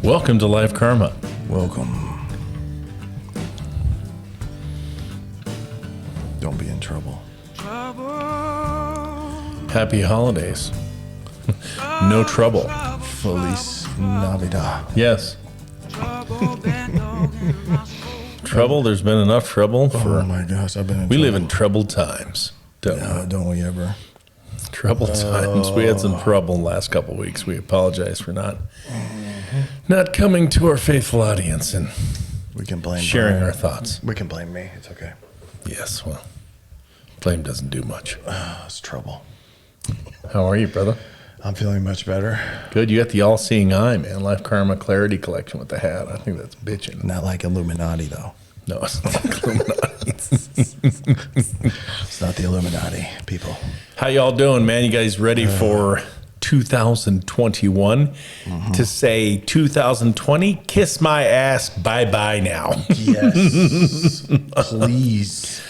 Welcome to Life Karma. Welcome. Don't be in trouble. Happy holidays. No trouble. Feliz Navidad. Yes. Trouble, there's been enough trouble for... Oh my gosh, I've been in We trouble. live in troubled times, don't we? Don't we ever? Troubled times. We had some trouble in the last couple of weeks. We apologize for not coming to our faithful audience and We can blame sharing Brian. our thoughts. We can blame me. It's okay. Yes, well, blame doesn't do much. It's trouble. How are you, brother? I'm feeling much better. Good. You got the all-seeing eye, man. Life Karma Clarity Collection with the hat. I think that's bitching. Not like Illuminati, though. No, it's not Illuminati. It's not the Illuminati, people. How y'all doing, man? You guys ready for 2021? To say 2020, kiss my ass, bye-bye now. Yes.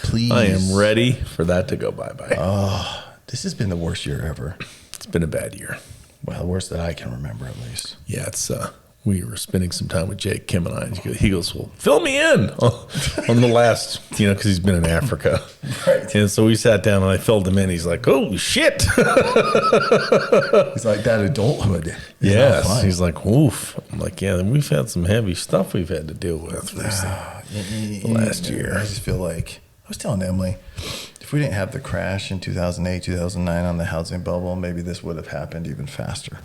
Please. I am ready for that to go bye-bye. This has been the worst year ever. It's been a bad year. Well, the worst that I can remember, at least. Yeah, it's we were spending some time with Jake, Kim, and I. He goes, well, fill me in on the last, because he's been in Africa. Right. And so we sat down and I filled him in. He's like, oh, shit. It's like that adulthood. Is not Yes. fun. He's like, oof. I'm like, yeah, we've had some heavy stuff we've had to deal with recently. Last year. I just feel like, I was telling Emily, if we didn't have the crash in 2008, 2009 on the housing bubble, maybe this would have happened even faster.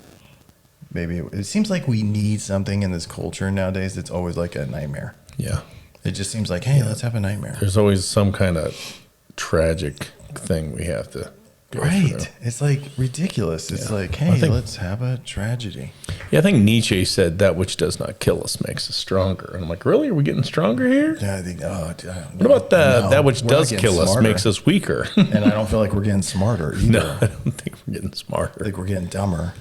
Maybe it seems like we need something in this culture nowadays that's always like a nightmare. Yeah. It just seems like, hey, let's have a nightmare. There's always some kind of tragic thing we have to go Right. through. It's like ridiculous. It's Yeah. like, I hey, think- let's have a tragedy. Yeah, I think Nietzsche said that which does not kill us makes us stronger. And I'm like, really? Are we getting stronger here? Yeah, I think, What about that which does kill us makes us weaker? And I don't feel like we're getting smarter either. No, I don't think we're getting I smarter. think we're getting dumber.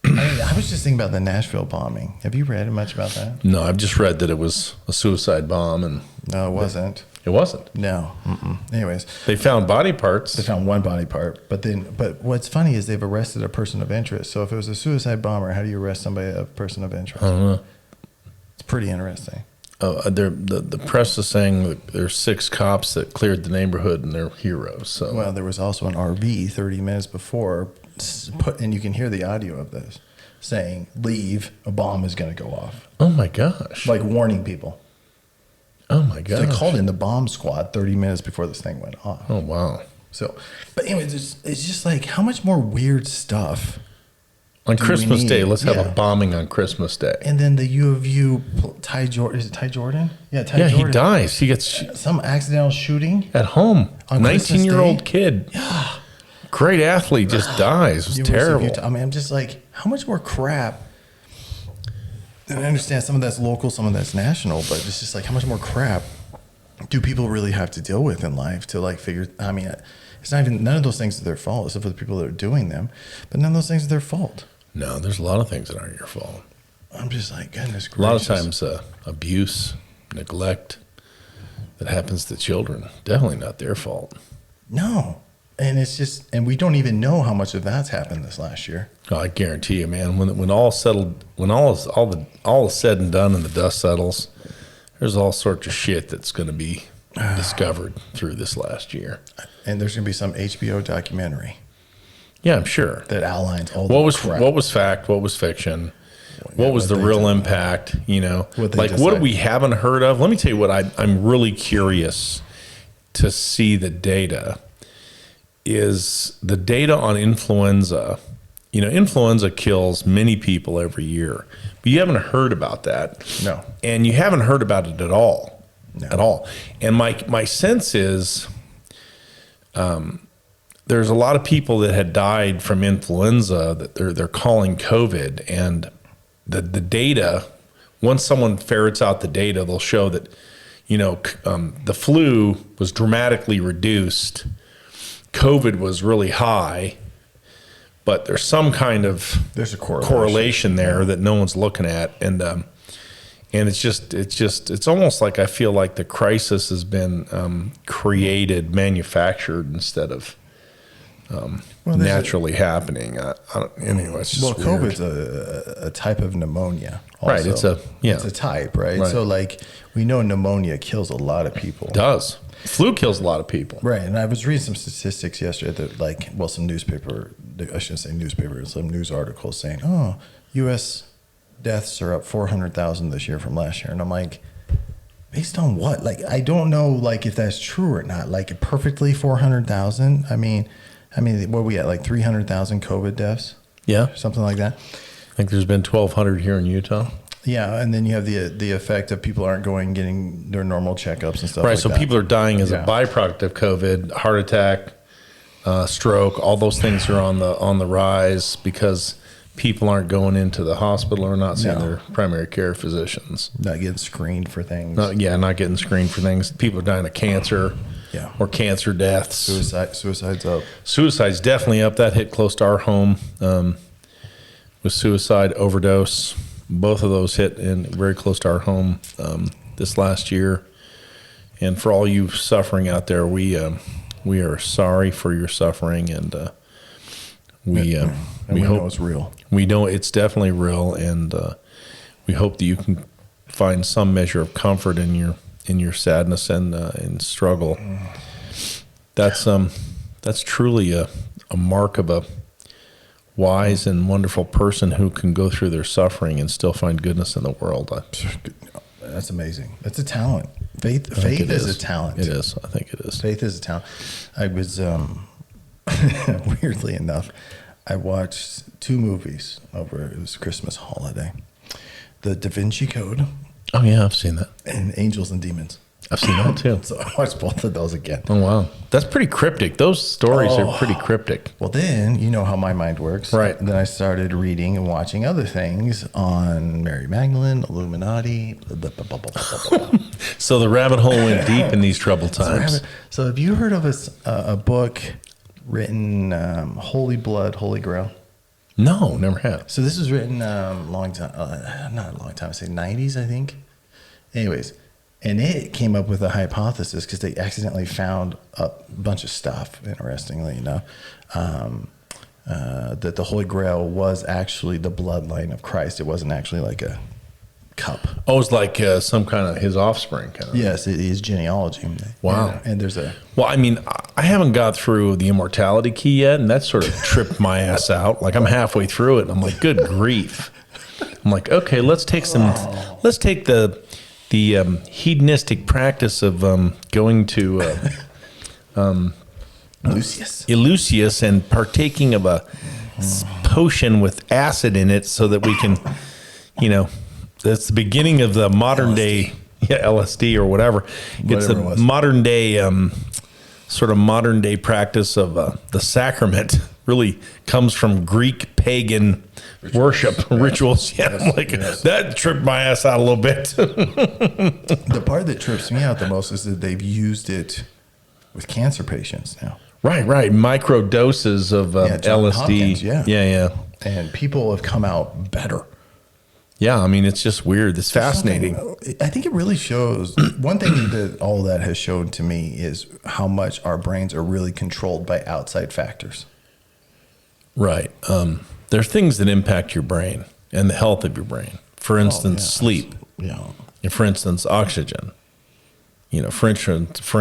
I was just thinking about the Nashville bombing. Have you read much about that? No, I've just read that it was a suicide bomb, and No, it wasn't. it wasn't. No. Anyways, They found body parts. they found one body part, but what's funny is they've arrested a person of interest. So if it was a suicide bomber, how do you arrest somebody a person of interest? I don't know. It's pretty interesting. The press is saying that there's 6 cops that cleared the neighborhood and they're heroes. So Well, there was also an RV 30 minutes before, and you can hear the audio of this saying, "Leave, a bomb is going to go off," oh my gosh, like warning people. oh my So gosh, they called in the bomb squad 30 minutes before this thing went off. oh wow. So, but anyways, it's just like how much more weird stuff. On Do we Christmas Day, need- let's have yeah. a bombing on Christmas Day. And then the U of U, Ty Jordan, is it Ty Jordan? Yeah, Ty Yeah, Jordan. he dies. He gets Some accidental shooting. at home. On Christmas 19-year-old Day? kid. Great athlete, just dies. It was University of terrible. Utah. I mean, I'm just like, how much more crap? And I understand some of that's local, some of that's national, but it's just like, how much more crap do people really have to deal with in life to like figure? I mean, it's not even, none of those things are their fault, except for the people that are doing them, but none of those things are their fault. No, there's a lot of things that aren't your fault. I'm just like, goodness gracious. A lot of times, abuse, neglect that happens to children, definitely not their fault. No. And it's just, and we don't even know how much of that's happened this last year. Oh, I guarantee you, man. When all settled, when all is said and done, and the dust settles, there's all sorts of shit that's going to be discovered through this last year. And there's going to be some HBO documentary Yeah, I'm sure. that outlines all What the was crap. what was fact? What was fiction? What was what the they real did. impact? What they Like what decided. we haven't heard of. Let me tell you what I'm really curious to see the data. Is the data on influenza? Influenza kills many people every year, but you haven't heard about that. No. And you haven't heard about it at all. No. At all. And my sense is there's a lot of people that had died from influenza that they're calling COVID, and the data, once someone ferrets out the data, they'll show that the flu was dramatically reduced, COVID was really high, but there's some kind of There's a correlation there that no one's looking at, and it's almost like I feel like the crisis has been created, manufactured instead of naturally happening. Anyway, it's just Well, weird. COVID's a type of pneumonia. Right, Also. it's It's a type, right? Right. So, like, we know pneumonia kills a lot of people. does. Flu kills a lot of people. Right, and I was reading some statistics yesterday that, like, well, some newspaper, I shouldn't say newspaper, some news article saying, oh, U.S. deaths are up 400,000 this year from last year. And I'm like, based on what? Like, I don't know, like, if that's true or not. Like, perfectly 400,000? I mean, what are we at, like 300,000 COVID deaths? Yeah, Something like that? I think there's been 1,200 here in Utah. Yeah, and then you have the effect of people aren't going getting their normal checkups and stuff. Right, like so that. people are dying as Yeah. a byproduct of COVID, heart attack, stroke. All those things are on the rise because people aren't going into the hospital or not seeing No. their primary care physicians. not getting screened for things. Not getting screened for things. People are dying of cancer, Yeah. or cancer deaths. Suicide's up. Suicide's definitely up. That hit close to our home with suicide, overdose. Both of those hit in very close to our home this last year. And for all you suffering out there, we are sorry for your suffering, and we And we hope know it's real. we know it's definitely real, and we hope that you can find some measure of comfort in your sadness and struggle. That's truly a mark of a wise and wonderful person who can go through their suffering and still find goodness in the world. That's amazing. That's a talent. Faith think it is a is. talent. It is. I think it is. Faith is a talent. I was weirdly enough, I watched 2 movies over it was Christmas holiday. The Da Vinci Code Oh yeah, I've seen that. and Angels and Demons. I've seen that too. So I watched both of those again. Oh wow, that's pretty cryptic. Those stories are pretty cryptic. Well, then you know how my mind works. Right. Then I started reading and watching other things on Mary Magdalene, Illuminati. Blah, blah, blah, blah, blah, blah, blah. So the rabbit hole went deep in these troubled times. So have you heard of a book written, Holy Blood, Holy Grail? No, never have. So this was written long time, not a long time, I say 90s, I think. Anyways, and it came up with a hypothesis because they accidentally found a bunch of stuff, interestingly enough, that the Holy Grail was actually the bloodline of Christ. It wasn't actually like a cup. Oh, it's like some kind of his offspring kind of. Yes, it is genealogy. Wow. And there's a... Well, I mean, I haven't got through the immortality key yet, and that sort of tripped my ass out. Like I'm halfway through it, and I'm like, good grief. I'm like, okay, let's take the hedonistic practice of going to Lucius. Eleusis and partaking of a potion with acid in it so that we can, that's the beginning of the modern day, LSD or whatever. It's Whatever the it was. modern day, sort of modern day practice of the sacrament. Really comes from Greek pagan worship rituals. Yeah, I'm like, that tripped my ass out a little bit. The part that trips me out the most is that they've used it with cancer patients now. Right. Micro doses of Johns LSD. Hopkins, yeah. Yeah. And people have come out better. Yeah, I mean, it's just weird. It's fascinating. I think it really shows. One thing that all that has shown to me is how much our brains are really controlled by outside factors. Right. There are things that impact your brain and the health of your brain. For instance, sleep. Yeah. And for instance, oxygen. For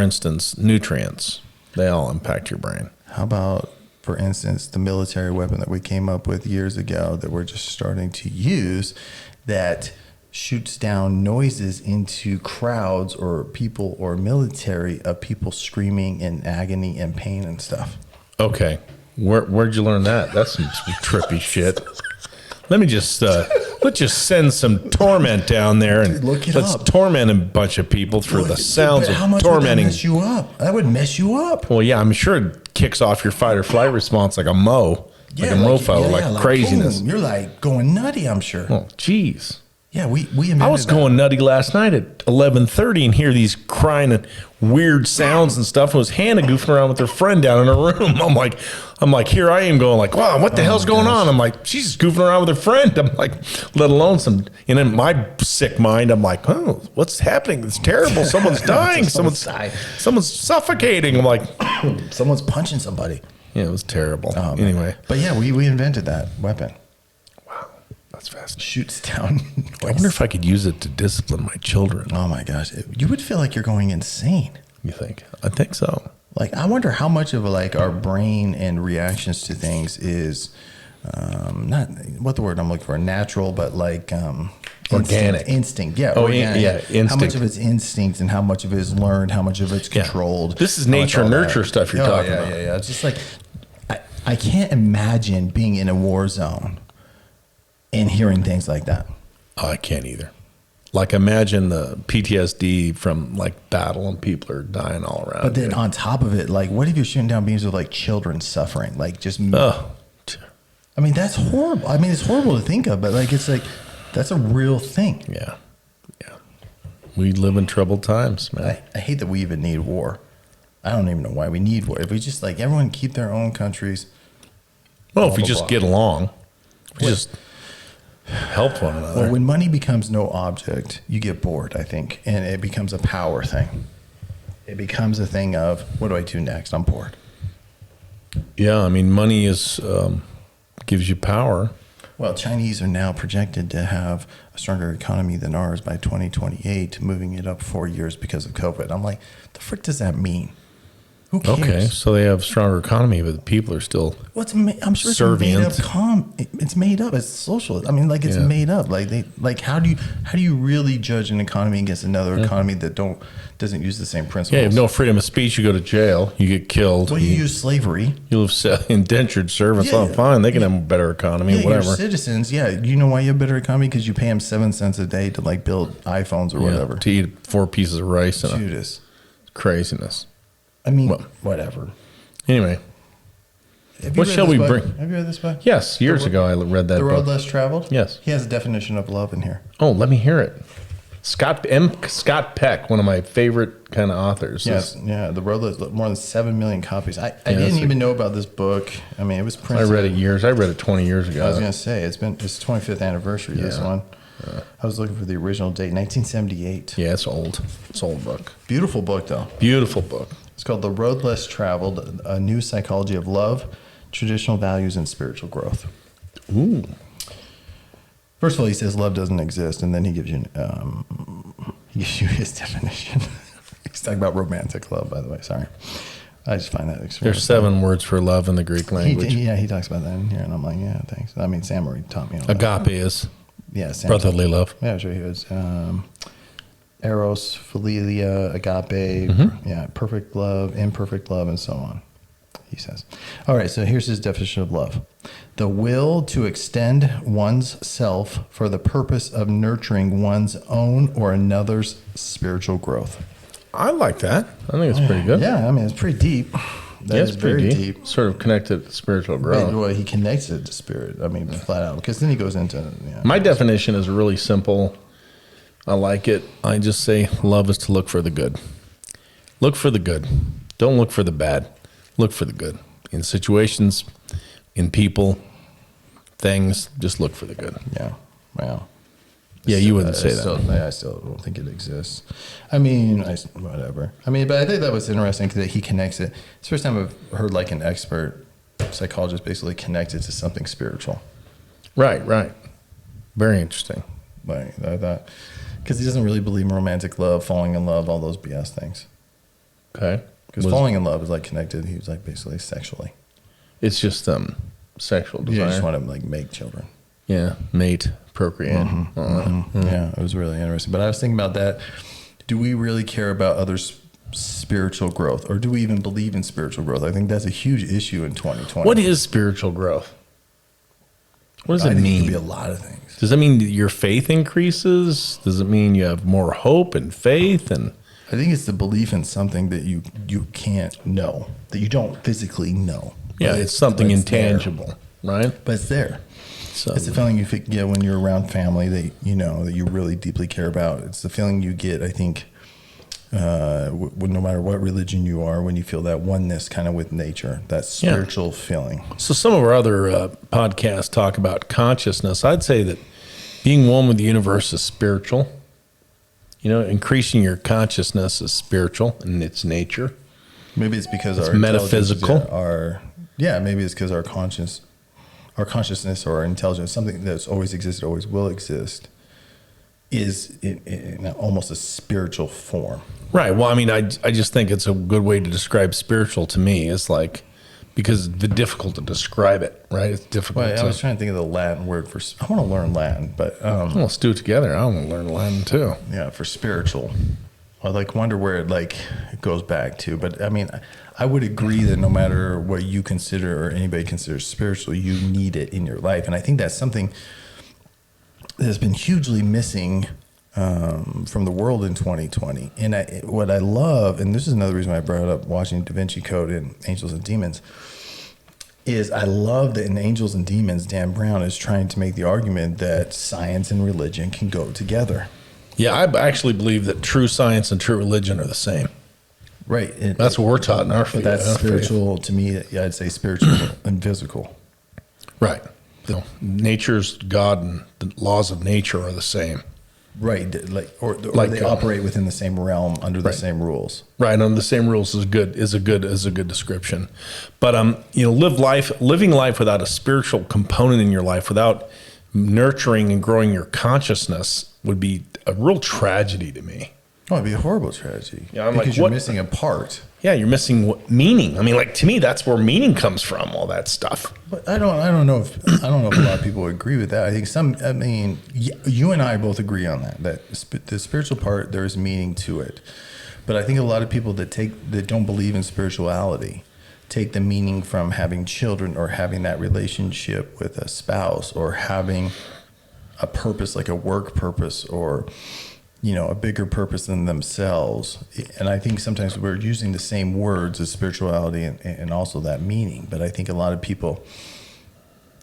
instance, nutrients. They all impact your brain. How about, for instance, the military weapon that we came up with years ago that we're just starting to use that shoots down noises into crowds or people or military of people screaming in agony and pain and stuff. Okay. Where'd you learn that? That's some trippy shit. Let me just let's just send some torment down there and Look it let's up. torment a bunch of people through the sounds But of how much tormenting. would that mess you up? That would mess you up. Well, yeah, I'm sure it kicks off your fight or flight response like a mofo, like craziness. Boom. You're like going nutty, I'm sure. Oh, jeez. Yeah, we invented I was that. going nutty last night at 11:30 and hear these crying and weird sounds and stuff. And was Hannah goofing around with her friend down in her room. I'm like, here I am going like, wow, what the hell's going on? I'm like, she's just goofing around with her friend. I'm like, let alone some. And in my sick mind, I'm like, oh, what's happening? It's terrible. Someone's dying. Someone's dying. Someone's suffocating. I'm like, Someone's punching somebody. Yeah, it was terrible. Oh, man. Anyway, But yeah, we invented that weapon. wow, that's fascinating. Shoots down. I wonder if I could use it to discipline my children. Oh my gosh, you would feel like you're going insane. You think? I think so. Like, I wonder how much of like our brain and reactions to things is not what the word I'm looking for, natural, but like Organic. instinct. Yeah. Oh, organic. yeah, How much instinct. of it's instinct and how much of it is learned, how much of it's Yeah. controlled. This is how much nature all that. nurture stuff you're talking about. Yeah. It's just like I can't imagine being in a war zone and hearing things like that. Oh, I can't either. Like, imagine the PTSD from like battle and people are dying all around. But then you. on top of it, like, what if you're shooting down beams with like children suffering? Like, just Oh, I mean, that's horrible. I mean, it's horrible to think of, but like, it's like, that's a real thing. yeah. We live in troubled times, man. I hate that we even need war. I don't even know why we need war. If we just like everyone keep their own countries. Well, blah, if we blah, just blah. get along, we just help one another. Well, when money becomes no object, you get bored, I think, and it becomes a power thing. It becomes a thing of, what do I do next? I'm bored. Yeah, I mean, money is gives you power. Well, Chinese are now projected to have a stronger economy than ours by 2028, moving it up 4 years because of COVID. I'm like, the frick does that mean? Who cares? Okay, so they have stronger economy, but the people are still. Well, I'm sure it's Servient. made up. It's made up. It's social. I mean, like it's Yeah. made up. Like how do you really judge an economy against another economy that doesn't use the same principles? Yeah, you have no freedom of speech. You go to jail. You get killed. Well, you use slavery. You live indentured servants. Yeah. Oh, fine. They can have a better economy. Yeah, Whatever. you're citizens. Yeah, you know why you have a better economy? Because you pay them 7 cents a day to like build iPhones or Yeah, whatever. to eat 4 pieces of rice and Judas. craziness. I mean, Well, whatever. Anyway, Have you what read shall this we book? bring? Have you read this book? Yes, years ago I read that The Road book. Less Traveled? Yes. He has a definition of love in here. Oh, let me hear it. Scott Peck, one of my favorite kind of authors. Yes, yeah. The Road Less, more than 7 million copies. I that's didn't a- even know about this book. I mean, it was I printed. read it 20 years ago. I was gonna say it's 25th anniversary. This Yeah. one. I was looking for the original date, 1978. Yeah, it's old. It's an old book. Beautiful book though. Beautiful book. It's called The Road Less Traveled: A New Psychology of Love, Traditional Values, and Spiritual Growth. Ooh. First of all, he says love doesn't exist, and then he gives you his definition. He's talking about romantic love, by the way. Sorry, I just find that extremely. There's 7 words for love in the Greek language. He talks about that in here, and I'm like, yeah, thanks. I mean, Sam already taught me all that. Agape is Yeah, Sam. brotherly love. Yeah, sure. He was Eros, Philia, Agape, yeah, perfect love, imperfect love, and so on. He says. All right, so here's his definition of love: the will to extend one's self for the purpose of nurturing one's own or another's spiritual growth. I like that. I think it's pretty good. Yeah, I mean, it's pretty deep. That Yeah, is it's pretty very deep. deep. Sort of connected to spiritual But, growth. well, he connects it to spirit. I mean, flat out, because then he goes into My definition is really simple. I like it. I just say love is to look for the good. Look for the good. Don't look for the bad. Look for the good. In situations, in people, things, just look for the good. Yeah, wow. Yeah, you wouldn't say that. I still don't think it exists. I mean, whatever. I mean, but I think that was interesting that he connects it. It's the first time I've heard like an expert psychologist basically connect it to something spiritual. Right. Very interesting. Like I thought, because he doesn't really believe in romantic love, falling in love, all those BS things. Okay. Because falling in love is like connected. He was like basically sexually. It's just sexual You desire. just want to like make children. Yeah, mate, procreate. Yeah, it was really interesting. But I was thinking about that. Do we really care about others' spiritual growth, or do we even believe in spiritual growth? I think that's a huge issue in 2020. What is spiritual growth? What does I it think it mean? could be a lot of things. Does that mean that your faith increases? Does it mean you have more hope and faith? And I think it's the belief in something that you can't know, that you don't physically know. yeah, But it's something there. intangible, right? But it's there. So It's the feeling you get when you're around family that you know that you really deeply care about. It's the feeling you get, I think, no matter what religion you are, when you feel that oneness kind of with nature, that spiritual feeling. So some of our other podcasts talk about consciousness. I'd say that being one with the universe is spiritual. You know, increasing your consciousness is spiritual in its nature. Maybe it's because It's our metaphysical. intelligences, Yeah, maybe it's because our consciousness or our intelligence, something that's always existed, always will exist, is in almost a spiritual form. Right. Well, I mean, I just think it's a good way to describe spiritual to me. Is like, because it's difficult to describe it, right? It's difficult. Well, I was trying to think of the Latin word for. I want to learn Latin, but Well, let's do it together. I want to learn Latin too. yeah, for spiritual. I like wonder where it goes back to. But I mean, I would agree that no matter what you consider or anybody considers spiritual, you need it in your life, and I think that's something that has been hugely missing from the world in 2020. And what I love, and this is another reason why I brought up watching Da Vinci Code and Angels and Demons, is I love that in Angels and Demons, Dan Brown is trying to make the argument that science and religion can go together. Yeah, I actually believe that true science and true religion are the same. Right. That's what we're taught in our faith. But that's spiritual to me. Yeah, I'd say spiritual and physical. Right. So nature's God and the laws of nature are the same. Right. Or they operate within the same realm under the same rules. Right. And the same rules is a good description. But living life without a spiritual component in your life, without nurturing and growing your consciousness, would be a real tragedy to me. Oh, it'd be a horrible tragedy. Yeah, because you're missing a part. Yeah, you're missing meaning. I mean, to me, that's where meaning comes from. All that stuff. But I don't know if a lot of people agree with that. I think you and I both agree on that. That the spiritual part, there is meaning to it. But I think a lot of people that don't believe in spirituality take the meaning from having children or having that relationship with a spouse or having a purpose, like a work purpose, or a bigger purpose than themselves. And I think sometimes we're using the same words as spirituality and also that meaning. But I think a lot of people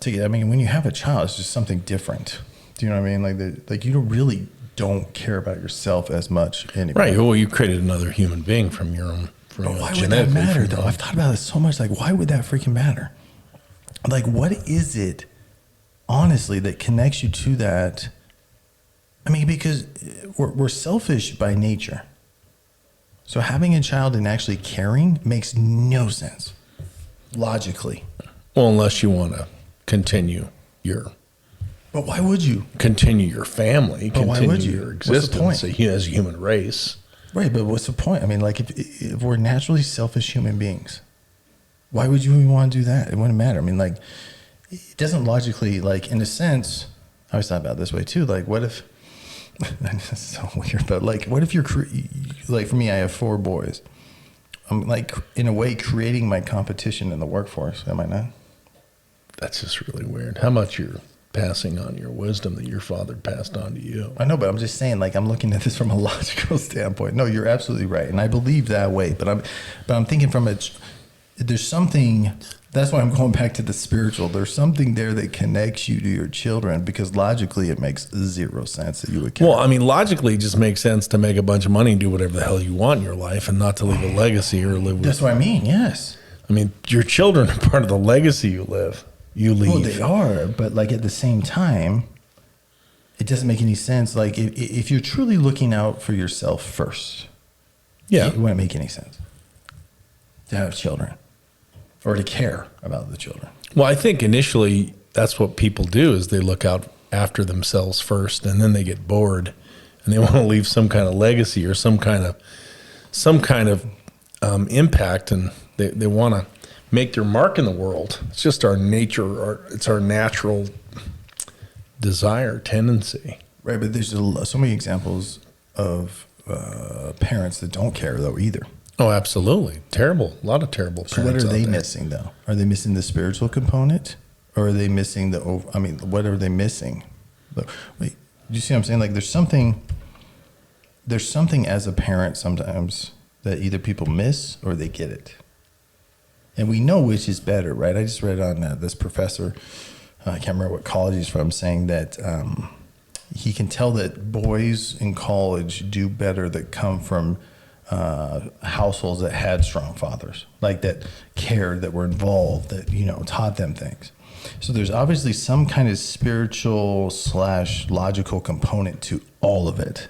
when you have a child, it's just something different. Do you know what I mean? Like you really don't care about yourself as much anymore. Right. Well, you created another human being from your own. Why would that matter, though? I've thought about it so much. Like, why would that freaking matter? Like, what is it, honestly, that connects you to that? I mean, because we're selfish by nature. So having a child and actually caring makes no sense, logically. Well, unless you want to continue But why would you? Continue your family, but continue why would you? your existence as a human race. Right, but what's the point? I mean, like, if we're naturally selfish human beings, why would you even want to do that? It wouldn't matter. I mean, like, it doesn't logically, like, in a sense, I always thought about it this way, too. Like, what if, that's so weird, but, like, what if you're, like, for me, I have 4 boys. I'm, like, in a way, creating my competition in the workforce, am I not? That's just really weird. How much you're passing on your wisdom that your father passed on to you. I know, but I'm just saying, like, I'm looking at this from a logical standpoint. No, you're absolutely right, and I believe that way. But I'm thinking from there's something. That's why I'm going back to the spiritual. There's something there that connects you to your children, because logically it makes 0 sense that you would care. Well, I mean, logically it just makes sense to make a bunch of money and do whatever the hell you want in your life, and not to leave a legacy or live with. That's what I mean. Yes. I mean, your children are part of the legacy you leave. Well, they are, but like at the same time, it doesn't make any sense. Like if you're truly looking out for yourself first, it wouldn't make any sense to have children or to care about the children. Well, I think initially that's what people do, is they look out after themselves first, and then they get bored and they want to leave some kind of legacy or some kind of impact, and they want to make their mark in the world. It's just our nature, it's our natural desire, tendency. Right, but there's so many examples of parents that don't care, though, either. Oh, absolutely. Terrible. A lot of terrible parents. So what are they missing, though? Are they missing the spiritual component? Or are they missing what are they missing? Wait, do you see what I'm saying? Like, there's something as a parent sometimes that either people miss or they get it. And we know which is better, right? I just read on this professor, I can't remember what college he's from, saying that he can tell that boys in college do better that come from households that had strong fathers, like that cared, that were involved, that, taught them things. So there's obviously some kind of spiritual / logical component to all of it.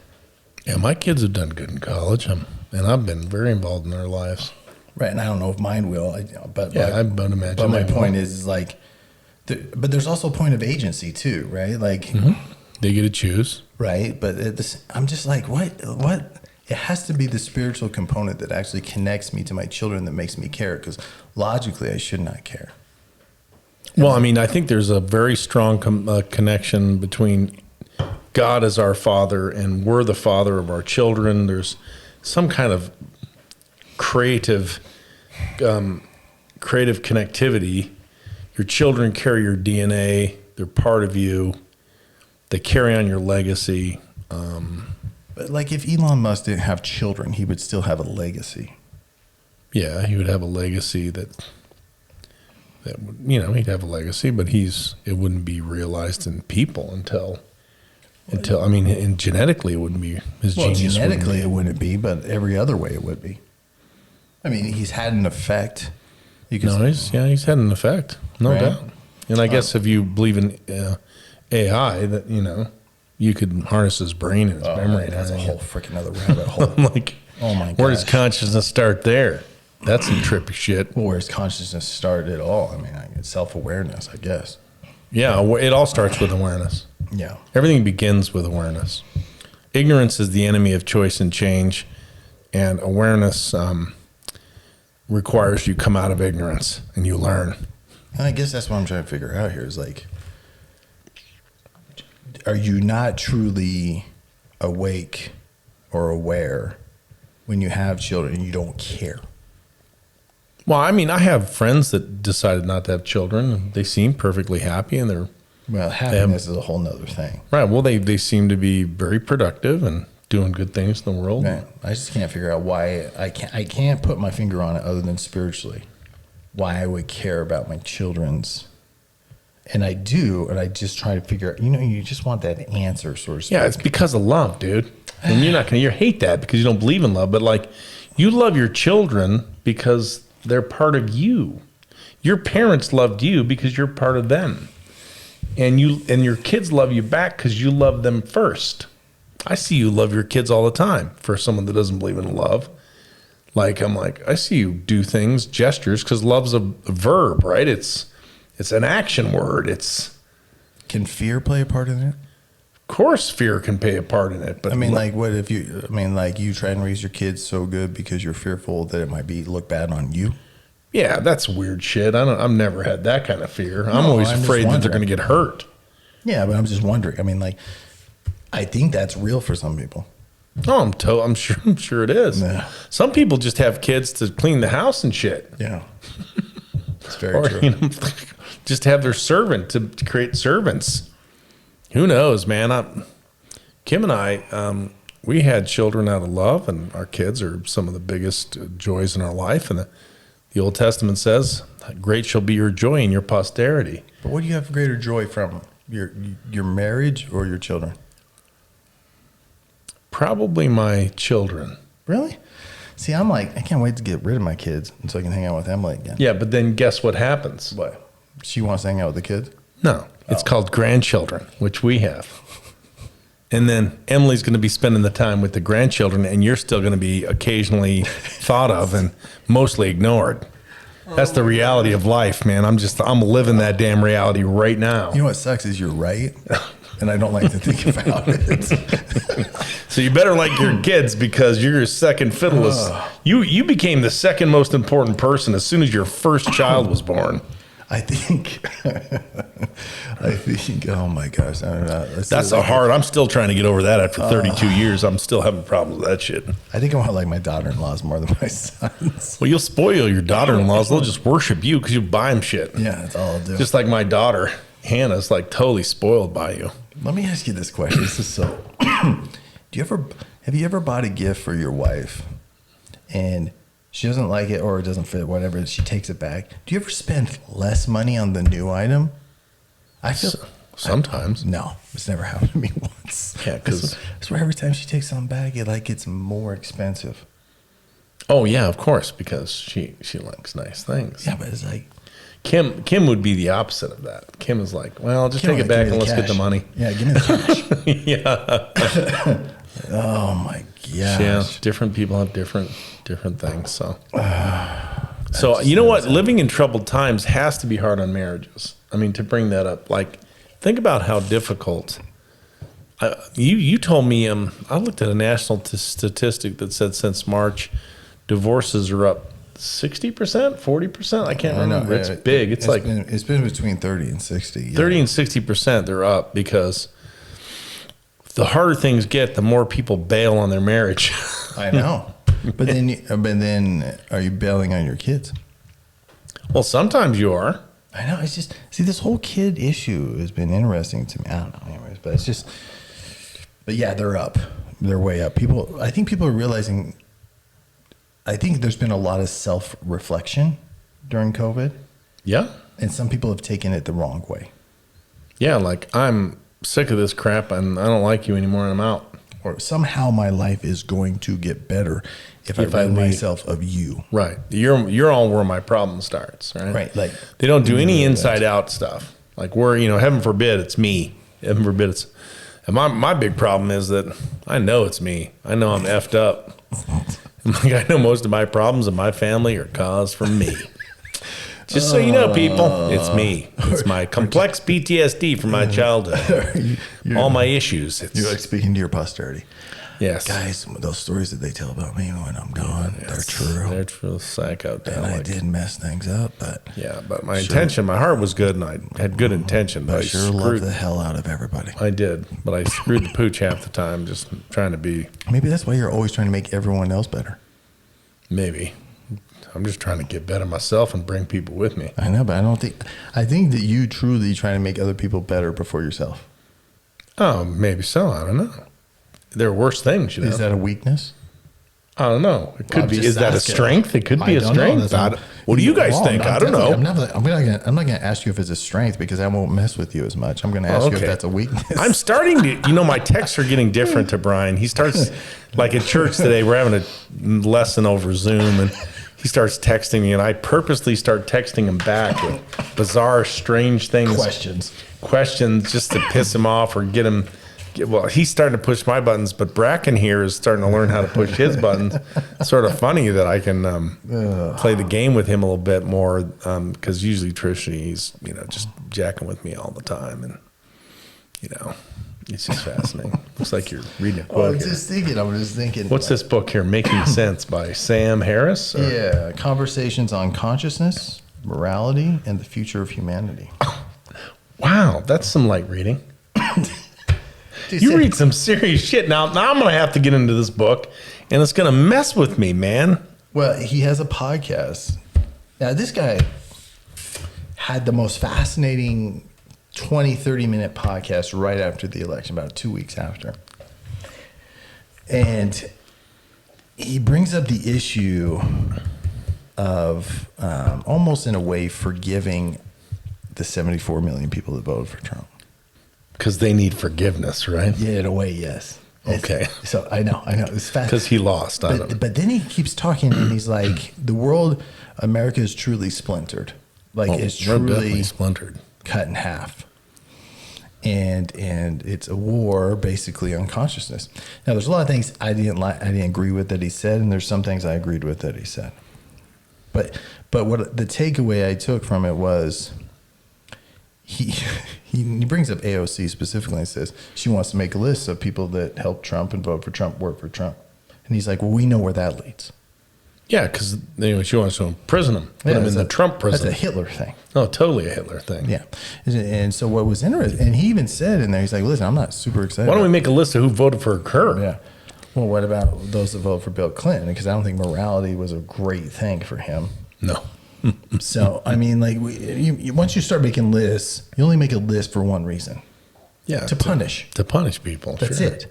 Yeah, my kids have done good in college, and I've been very involved in their lives. Right, and I don't know if mine will, but Yeah, I would imagine. But my they will. point is like, but there's also a point of agency too, right? Like, They get to choose. right. But I'm just like, what? It has to be the spiritual component that actually connects me to my children that makes me care. Because logically, I should not care. Well, I mean, I think there's a very strong connection between God as our Father and we're the father of our children. There's some kind of creative connectivity. Your children carry your DNA. They're part of you. They carry on your legacy. But like, if Elon Musk didn't have children, he would still have a legacy. Yeah, he would have a legacy that would, he'd have a legacy, but it wouldn't be realized in people until I mean, and genetically it wouldn't be his Well, genius. genetically it wouldn't be, but every other way it would be. I mean, he's had an effect. You could He's had an effect, no Right. doubt. And I guess if you believe in AI, that you could harness his brain and his memory. That's a and whole freaking other rabbit hole. I'm like, Oh my where does gosh. consciousness start there? That's some trippy shit. Well, where's consciousness start at all? I mean, it's self-awareness, I guess. Yeah, it all starts with awareness. Yeah. Everything begins with awareness. Ignorance is the enemy of choice and change, and awareness requires you come out of ignorance and you learn. And I guess that's what I'm trying to figure out here is like, are you not truly awake or aware when you have children and you don't care? Well, I mean, I have friends that decided not to have children. They seem perfectly happy, and they're Well, happiness is a whole nother thing. right. Well, they seem to be very productive and doing good things in the world. Man, I just can't figure out why I can't put my finger on it other than spiritually. Why I would care about my children's, and I do, and I just try to figure out. You just want that answer, sort of. Yeah, it's because of love, dude. And you hate that because you don't believe in love, but like you love your children because they're part of you. Your parents loved you because you're part of them. And your kids love you back because you love them first. I see you love your kids all the time. For someone that doesn't believe in love, I see you do things, gestures, because love's a verb, right? It's an action word. Can fear play a part in it? Of course, fear can play a part in it. But I mean, what if you try and raise your kids so good because you're fearful that it might look bad on you? yeah, that's weird shit. I've never had that kind of fear. I'm No, always I'm just afraid that they're going wondering. to get hurt. Yeah, but I'm just wondering. I mean, I think that's real for some people. Oh, I'm sure it is. Yeah. Some people just have kids to clean the house and shit. Yeah, it's very Or, true. just have their servant to create servants. Who knows, man? Kim and I, we had children out of love, and our kids are some of the biggest joys in our life. And the Old Testament says, "Great shall be your joy in your posterity." But what do you have greater joy from? Your marriage or your children? Probably my children. Really? See, I'm I can't wait to get rid of my kids so I can hang out with Emily again. Yeah, but then guess what happens? What? She wants to hang out with the kids? No, it's called grandchildren, which we have. And then Emily's going to be spending the time with the grandchildren, and you're still going to be occasionally thought of and mostly ignored. That's the reality of life, man. I'm living that damn reality right now. You know what sucks is you're right, and I don't like to think about it. So you better like your kids because you're your second fiddleless. You became the second most important person as soon as your first child was born. I think, oh my gosh. I don't know. That's I'm still trying to get over that after 32 years. I'm still having problems with that shit. I think I want to like my daughter-in-laws more than my sons. Well, you'll spoil your daughter-in-laws. They'll just worship you because you buy them shit. Yeah, that's all I'll do. Just like my daughter, Hannah's totally spoiled by you. Let me ask you this question. This is so. Have you ever bought a gift for your wife and she doesn't like it or it doesn't fit, whatever, she takes it back? Do you ever spend less money on the new item? I feel Sometimes. no, it's never happened to me once. Yeah, 'cause- I swear every time she takes something back, it gets more expensive. Oh, yeah, of course, because she likes nice things. Yeah, but it's Kim would be the opposite of that. Kim is like, well, just take it back and let's get the money. Yeah, give me the cash. Yeah. Oh my gosh. Yeah. Different people have different things. So So you know what? Living in troubled times has to be hard on marriages. I mean, to bring that up, like, think about how difficult. You told me. I looked at a national statistic that said since March, divorces are up 60%, 40%. I can't remember. It's big. It's been between 30 and 60. Yeah. 30 and 60%. They're up because the harder things get, the more people bail on their marriage. I know. But then are you bailing on your kids? Well, sometimes you are. I know. It's just, see, this whole kid issue has been interesting to me. I don't know, anyways, but it's just, but yeah, they're up. They're way up. I think people are realizing, I think there's been a lot of self-reflection during COVID. Yeah. And some people have taken it the wrong way. Yeah, like, I'm sick of this crap and I don't like you anymore and I'm out. Or somehow my life is going to get better if I rid myself of you. Right. You're all where my problem starts, right? Right. Like, they don't do any inside out stuff. Like, we're, heaven forbid it's me. Heaven forbid it's, and my big problem is that I know it's me. I know I'm effed up. Like, I know most of my problems in my family are caused from me. Just so you know, people, it's me. It's my complex PTSD from my childhood. All my issues. You're like speaking to your posterity. Yes. Guys, those stories that they tell about me when I'm gone, they're true. They're true psychedelic. And I did mess things up, but... Yeah, but my intention, my heart was good, and I had good intention. But I sure loved the hell out of everybody. I did, but I screwed the pooch half the time, just trying to be... Maybe that's why you're always trying to make everyone else better. Maybe. I'm just trying to get better myself and bring people with me. I know, but I think that you truly try to make other people better before yourself. Oh, maybe so. I don't know. There are worse things, Is that a weakness? I don't know. It could be. Is that a strength? It could be a strength. What do you guys think? I don't know. I'm not going to ask you if it's a strength because I won't mess with you as much. I'm going to ask you if that's a weakness. I'm starting to, my texts are getting different to Brian. He starts, like at church today, we're having a lesson over Zoom and he starts texting me and I purposely start texting him back with bizarre, strange things. Questions just to piss him off or get him. Well, he's starting to push my buttons, but Bracken here is starting to learn how to push his buttons. It's sort of funny that I can play the game with him a little bit more because usually traditionally he's just jacking with me all the time, and it's just fascinating. Looks like you're reading a quote. I'm just thinking. What's this book here? Making Sense by Sam Harris? Or? Yeah, Conversations on Consciousness, Morality, and the Future of Humanity. Wow, that's some light reading. You read some serious shit. Now I'm going to have to get into this book, and it's going to mess with me, man. Well, he has a podcast. Now, this guy had the most fascinating 20, 30-minute podcast right after the election, about 2 weeks after. And he brings up the issue of almost in a way forgiving the 74 million people that voted for Trump. Because they need forgiveness, right? Yeah, in a way, yes. Okay. So I know. It's fast. Because he lost. But then he keeps talking and he's like, the world, America is truly splintered. Like it's truly splintered, cut in half. And it's a war basically on consciousness. Now, there's a lot of things I didn't agree with that he said, and there's some things I agreed with that he said. But what the takeaway I took from it was he brings up AOC specifically and says she wants to make a list of people that helped Trump and vote for Trump, work for Trump. And he's like, well, we know where that leads. Yeah, because she wants to imprison him, put him in the Trump prison. That's a Hitler thing. Oh, totally a Hitler thing. Yeah. And so what was interesting, and he even said in there, he's like, listen, I'm not super excited. Why don't we make a list of who voted for her? Yeah. Well, what about those that voted for Bill Clinton? Because I don't think morality was a great thing for him. No. So, I mean, like, once you start making lists, you only make a list for one reason. Yeah. To punish. To punish people. That's it.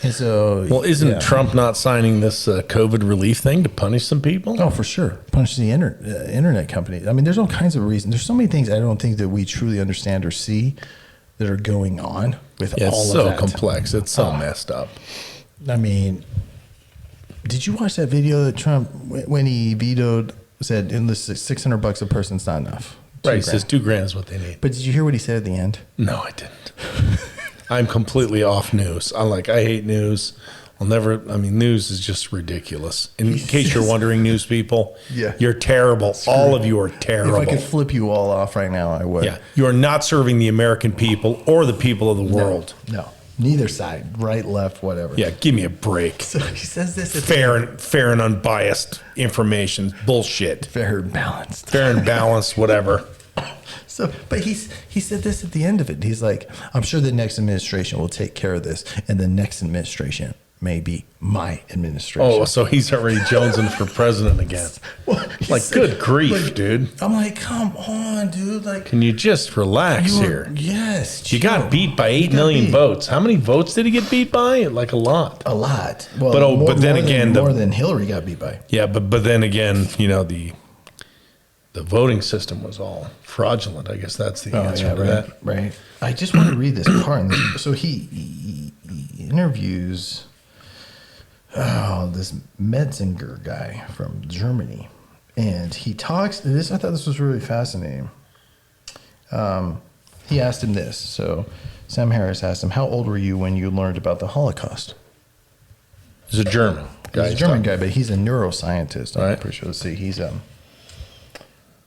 And so. Well, isn't Trump not signing this COVID relief thing to punish some people? Oh, for sure. Punish the internet companies. I mean, there's all kinds of reasons. There's so many things I don't think that we truly understand or see that are going on with all of that. It's so complex. It's so messed up. I mean, did you watch that video that Trump, when he vetoed, said $600 a person's not enough? Right, he says $2,000 is what they need. But did you hear what he said at the end? No, I didn't. I'm completely off news. I hate news. News is just ridiculous. In case you're wondering, news people, Yeah. you're terrible. All of you are terrible. If I could flip you all off right now, I would. Yeah, you are not serving the American people or the people of the world. No, neither side, right, left, whatever. Yeah, give me a break. So he says this. Fair and unbiased information. Bullshit. Fair and balanced. Fair and balanced, whatever. So, but he said this at the end of it. He's like, I'm sure the next administration will take care of this, and the next administration may be my administration. Oh, so he's already jonesing for president again. Well, Like, good grief, dude. I'm like, come on, dude. Like, Can you just relax you are- here? Yes. You got chill. beat by 8 You got million beat. votes. How many votes did he get beat by? Like a lot. A lot. Well, But then again, more than Hillary got beat by. Yeah, but then again, the voting system was all fraudulent. I guess that's the answer to right, that. right. I just want to read this part. So he interviews this Metzinger guy from Germany, and he talks. I thought this was really fascinating. He asked him this. So Sam Harris asked him, "How old were you when you learned about the Holocaust?" He's a German guy. He's a German guy, but he's a neuroscientist. I'm Right. pretty sure. Let's see. He's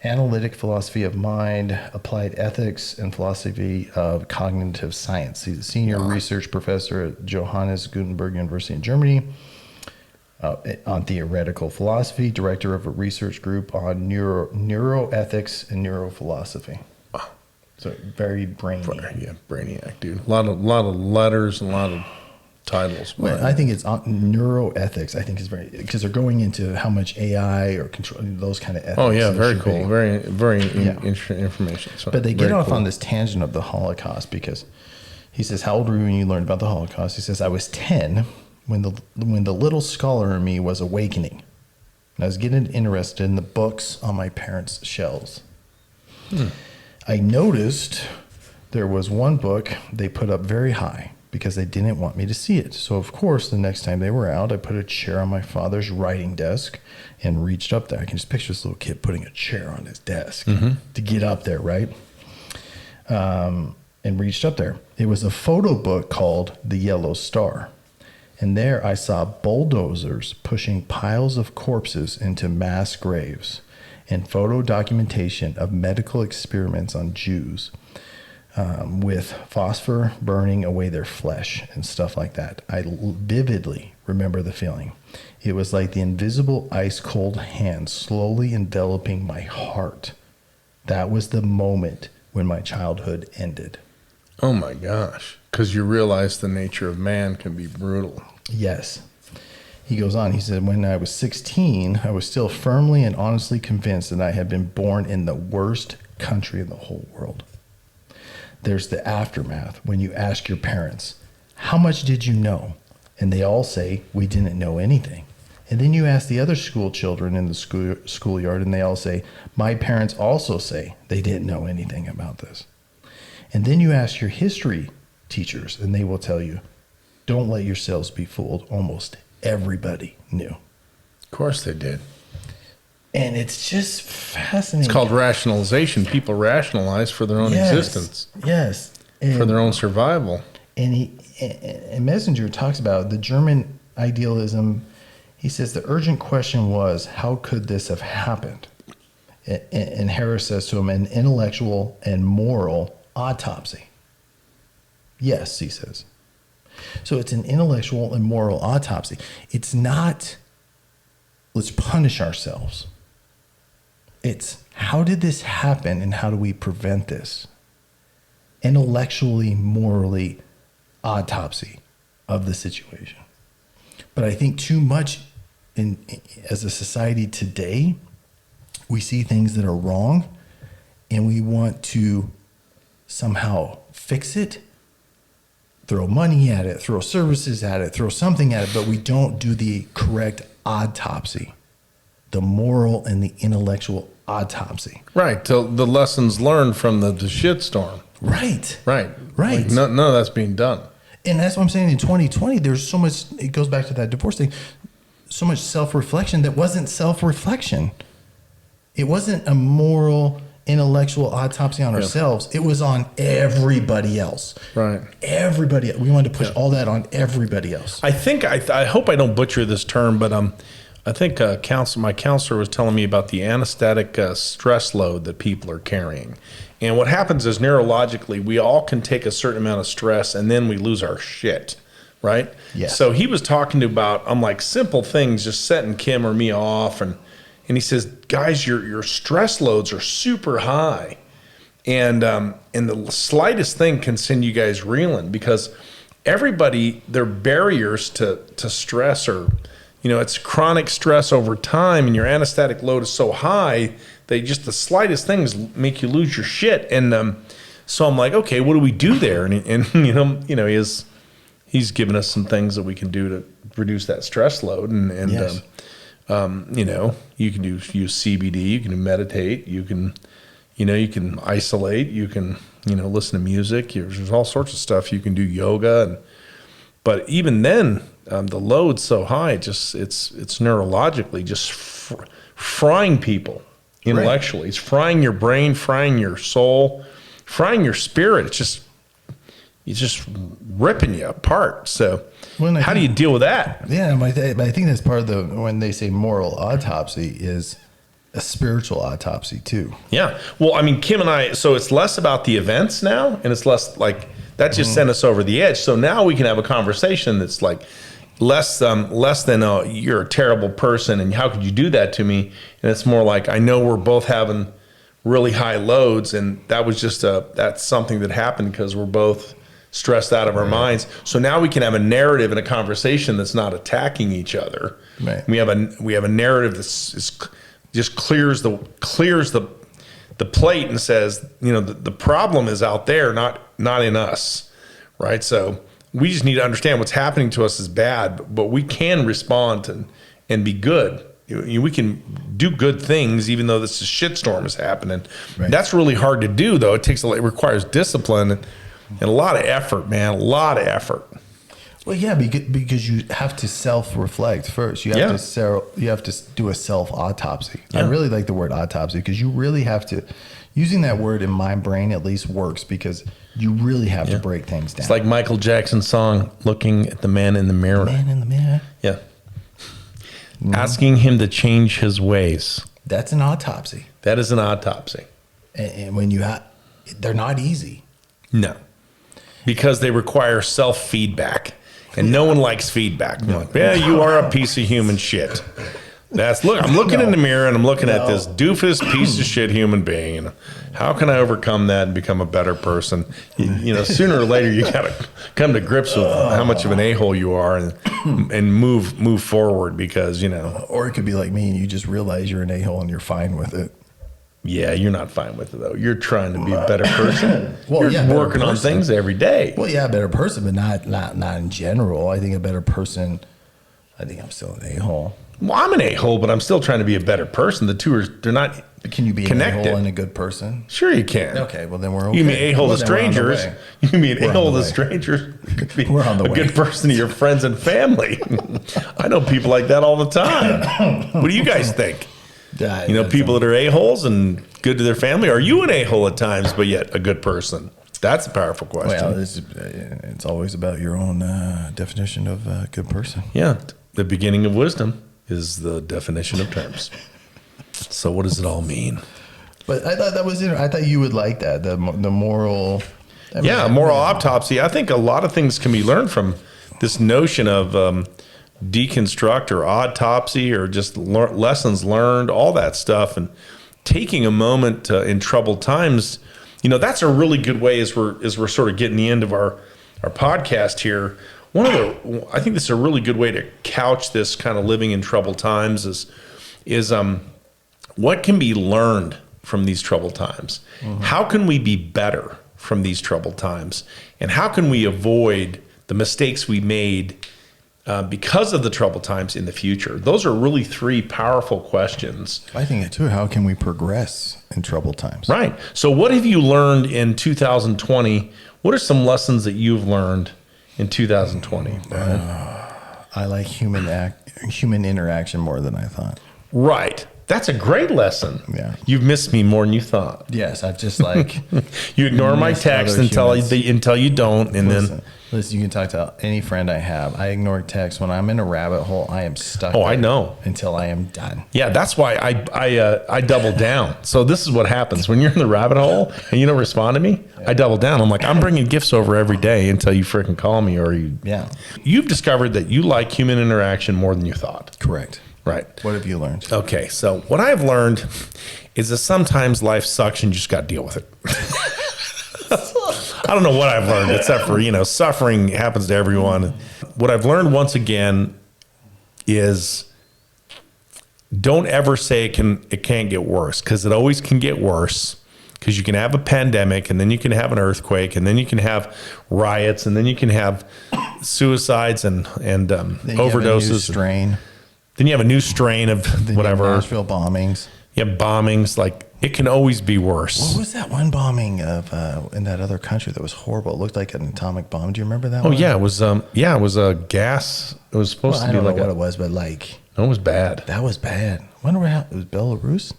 analytic philosophy of mind, applied ethics, and philosophy of cognitive science. He's a senior research professor at Johannes Gutenberg University in Germany on theoretical philosophy, director of a research group on neuroethics and neurophilosophy. So very brainy. Yeah, brainiac, dude. A lot of letters and a lot of titles. Well, I think it's neuroethics. I think is very because they're going into how much AI or control those kind of ethics. Oh yeah, there very should cool. be. Very Yeah. interesting information. So, But they get very off cool. on this tangent of the Holocaust because he says, "How old were you when you learned about the Holocaust?" He says, "I was 10 when the little scholar in me was awakening. And I was getting interested in the books on my parents' shelves. I noticed there was one book they put up very high because they didn't want me to see it. So, of course, the next time they were out, I put a chair on my father's writing desk and reached up there. I can just picture this little kid putting a chair on his desk to get up there, right? And reached up there. It was a photo book called The Yellow Star. And there I saw bulldozers pushing piles of corpses into mass graves and photo documentation of medical experiments on Jews with phosphor burning away their flesh and stuff like that. I vividly remember the feeling. It was like the invisible ice cold hand slowly enveloping my heart. That was the moment when my childhood ended." Oh my gosh. Because you realize the nature of man can be brutal. Yes. He goes on, he said, "When I was 16, I was still firmly and honestly convinced that I had been born in the worst country in the whole world. There's the aftermath when you ask your parents, 'How much did you know?' And they all say, 'We didn't know anything.' And then you ask the other school children in the schoolyard, and they all say, 'My parents also say they didn't know anything about this.' And then you ask your history teachers, and they will tell you, 'Don't let yourselves be fooled. Almost everybody knew.'" Of course they did. And it's just fascinating. It's called rationalization. People rationalize for their own existence, Yes. And, for their own survival. and Messenger talks about the German idealism. He says the urgent question was, how could this have happened? And Harris says to him, an intellectual and moral autopsy. Yes, he says. So it's an intellectual and moral autopsy. It's not, let's punish ourselves. It's, how did this happen and how do we prevent this? Intellectually, morally, autopsy of the situation. But I think too much as a society today, we see things that are wrong and we want to somehow fix it, throw money at it, throw services at it, throw something at it, but we don't do the correct autopsy, the moral and the intellectual autopsy. Right. The lessons learned from the shitstorm. Right. Right. Right. Like none of that's being done. And that's what I'm saying. In 2020, there's so much, it goes back to that divorce thing, so much self-reflection that wasn't self-reflection. It wasn't a moral intellectual autopsy on ourselves. It was on everybody else. Right. Everybody. We wanted to push all that on everybody else. I think I hope I don't butcher this term, but I think my counselor was telling me about the anesthetic stress load that people are carrying. And what happens is neurologically, we all can take a certain amount of stress and then we lose our shit, right? Yes. So he was talking about, I'm like, simple things, just setting Kim or me off. And he says, guys, your stress loads are super high. And the slightest thing can send you guys reeling, because everybody, their barriers to stress are, it's chronic stress over time, and your anesthetic load is so high that just the slightest things make you lose your shit. And so I'm like, okay, what do we do there? And he's given us some things that we can do to reduce that stress load. And Yes. You can use CBD, you can meditate, you can isolate, you can, listen to music. There's all sorts of stuff. You can do yoga. But even then, the load's so high, it's neurologically just frying people intellectually. Right. It's frying your brain, frying your soul, frying your spirit. It's just ripping you apart. So how do you deal with that? Yeah, but I think that's part of when they say moral autopsy is a spiritual autopsy too. Yeah. Well, I mean, Kim and I, so it's less about the events now, and it's less like that just sent us over the edge. So now we can have a conversation that's like less than, you're a terrible person and how could you do that to me? And it's more like, I know we're both having really high loads, and that was just that's something that happened because we're both stressed out of our minds. So now we can have a narrative and a conversation that's not attacking each other. Right. We have a narrative that just clears the plate and says, the problem is out there, not in us, right? So we just need to understand what's happening to us is bad, but we can respond and be good. We can do good things even though this shitstorm is happening. Right. That's really hard to do, though. It requires discipline and a lot of effort, man. A lot of effort. Well, yeah, because you have to self-reflect first. You have to do a self-autopsy. Yeah. I really like the word autopsy because you really have to. Using that word in my brain at least works because you really have to break things down. It's like Michael Jackson's song, "Looking at the Man in the Mirror." Man in the mirror. Yeah. Mm-hmm. Asking him to change his ways. That's an autopsy. That is an autopsy. And when they're not easy. No. Because they require self-feedback. And no one likes feedback. They're like, yeah, you are a piece of human shit. I'm looking in the mirror and I'm looking at this doofus piece of shit human being. And how can I overcome that and become a better person? Sooner or later you got to come to grips with how much of an a-hole you are and move forward because, Or it could be like me and you just realize you're an a-hole and you're fine with it. Yeah, you're not fine with it though. You're trying to be a better person. You're working on things every day. Well, yeah, a better person, but not in general. I think a better person. I think I'm still an a-hole. Well, I'm an a-hole, but I'm still trying to be a better person. The two they're not. Can you be connected. An a-hole and a good person? Sure, you can. Okay, well then we're okay. You mean a-hole to strangers? You mean a-hole to strangers? We're on the way. A good person to your friends and family. I know people like that all the time. What do you guys think? People that are a-holes and good to their family. Are you an a-hole at times, but yet a good person? That's a powerful question. Well, it's always about your own definition of a good person. Yeah, the beginning of wisdom is the definition of terms. So what does it all mean? But I thought that was interesting. I thought you would like that, the moral. Moral autopsy. I think a lot of things can be learned from this notion of deconstruct or autopsy or just lessons learned, all that stuff, and taking a moment in troubled times. That's a really good way as we're sort of getting the end of our podcast here. I think this is a really good way to couch this kind of living in troubled times is what can be learned from these troubled times? Mm-hmm. How can we be better from these troubled times? And how can we avoid the mistakes we made because of the troubled times in the future? Those are really three powerful questions. I think it too. How can we progress in troubled times? Right. So what have you learned in 2020? What are some lessons that you've learned in 2020? I like human interaction more than I thought. Right. That's a great lesson. Yeah. You've missed me more than you thought. Yes, I've just like You ignore my Missed text other until humans. you don't, and then listen, you can talk to any friend I have. I ignore text when I'm in a rabbit hole. I am stuck. Oh, I there know. until I am done. yeah, that's why I double down. So this is what happens when you're in the rabbit hole and you don't respond to me. I double down. I'm like, I'm bringing gifts over every day until you freaking call me or you. Yeah, You've discovered that you like human interaction more than you thought. correct. Right. What have you learned? Okay. So what I've learned is that sometimes life sucks and you just got to deal with it. I don't know what I've learned except for, suffering happens to everyone. What I've learned once again is don't ever say it can't get worse, because it always can get worse, because you can have a pandemic and then you can have an earthquake and then you can have riots and then you can have suicides and Then you have a new overdoses. strain. Then you have a new strain of Then you have whatever. Nashville bombings. You have bombings. Like, it can always be worse. What was that one bombing of in that other country that was horrible? It looked like an atomic bomb. Do you remember that Oh one? yeah, it was a gas. It was supposed Well, to I be don't know like what it was, but like it was bad. that was bad. Wonder what happened. It was Belarus.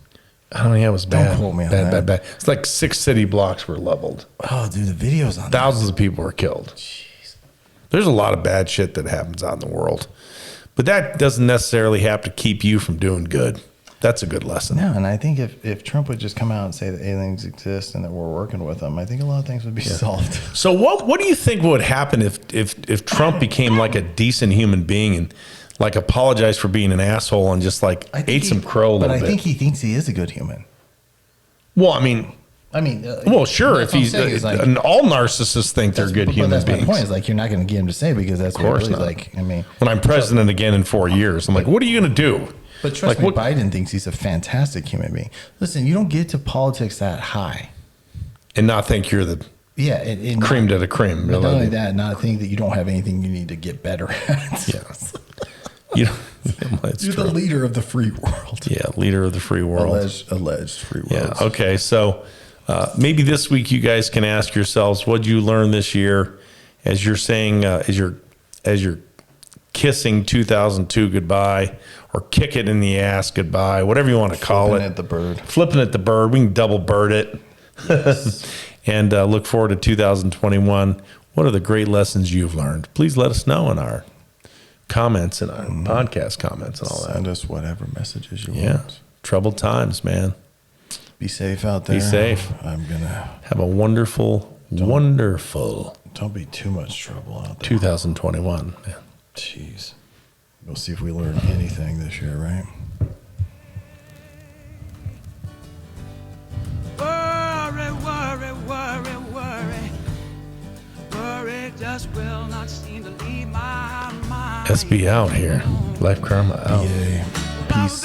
I don't know. Yeah, it was bad. quote me on bad, that. bad. It's like 6 city blocks were leveled. Oh, dude, the videos on that. Thousands of people were killed. Jeez. There's a lot of bad shit that happens out in the world, but that doesn't necessarily have to keep you from doing good. That's a good lesson. No, and I think if Trump would just come out and say that aliens exist and that we're working with them, I think a lot of things would be solved. So what do you think would happen if Trump became like a decent human being and like apologized for being an asshole and just like I think ate some crow a little but I bit? think he thinks he is a good human. Well, I mean, Well, sure. If he's and all narcissists think they're good human that's beings. my point. Is like you're not going to get him to say because that's what course he not. believes. Like I mean, When I'm president again in 4 years, I'm like, what are you going to do? but trust me, what- Biden thinks he's a fantastic human being. Listen, you don't get to politics that high. And not think you're the Yeah, and cream de la cream. But not only that, not think that you don't have anything you need to get better at. Yeah. You know, it's You're true. the leader of the free world. Yeah, leader of the free world. Alleged free world. Yeah. Okay. So maybe this week you guys can ask yourselves, what did you learn this year? As you're saying, as you're kissing 2002 goodbye, or kick it in the ass goodbye, whatever you want to call Flipping it. at the bird. Flipping at the bird. We can double bird it. And look forward to 2021. What are the great lessons you've learned? Please let us know in our comments and our podcast comments and all that. Send us whatever messages you Yeah. want. Troubled times, man. Be safe out there. Be safe. I'm gonna. Have a wonderful, wonderful Don't be too much trouble out there. 2021. Man. Jeez. We'll see if we learn anything this year, right? Worry, worry, worry, worry. Worry just will not seem to leave my mind. SB out here. Life Karma out. Yay. Peace.